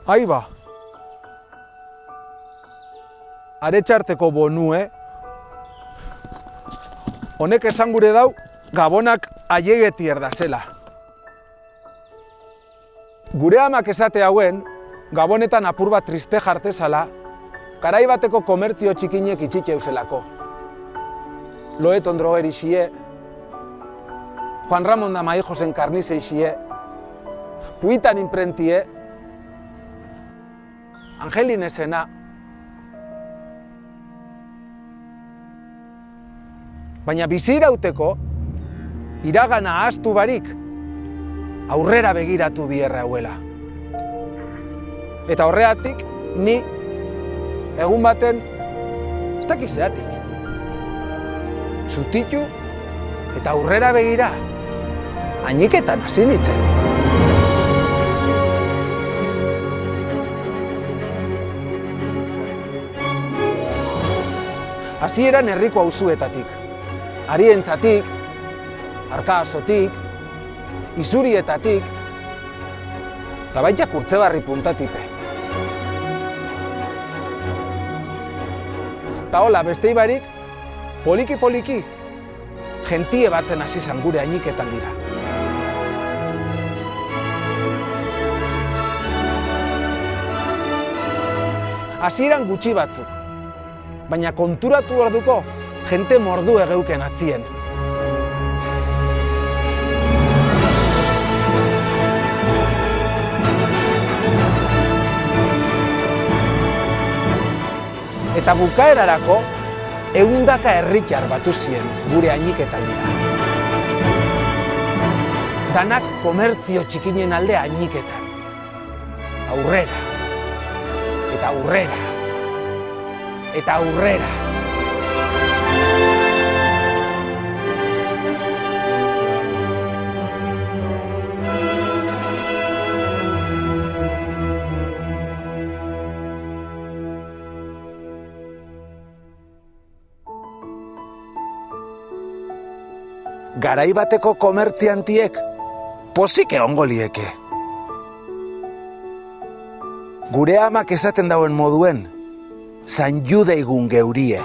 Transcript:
Aiba. Aretxarteko bonue. Honek esan gure dau, Gabonak aiegeti erdazela. Gure amak esate hauen, Gabonetan apur bat triste jartezala, garai bateko komertzio txikinek itxitxe euselako. Loet Ondroger ixie, Juan Ramon da Maijosen karnize ixie, Puitan imprentie, Angelin esena, baina bizi irauteko, iragana ahaztu barik, aurrera begiratu bierra hauela. Eta horreatik, ni egun baten, ez dakizeatik, zutitu eta aurrera begira, hainiketan hasi nintzen. Hasieran herriko auzuetatik, Arientzatik, Arkaasotik, Izurietatik, eta baita Kurtzebarri puntatipe. Eta hola, beste ibarik, poliki-poliki, gentie batzen hasi zan gure hainiketan dira. Hasieran gutxi batzuk, baina konturatu orduko jente mordu egeuken atzien. Eta bukaerarako, 100 herritar batu ziren gure hainiketan dira. Danak komertzio txikinen alde hainiketan. Aurrera. Eta aurrera. Eta aurrera. Garai bateko komertziantiek pozik egongo lieke. Gure amak esaten dauen moduen, San Judeigun geurie.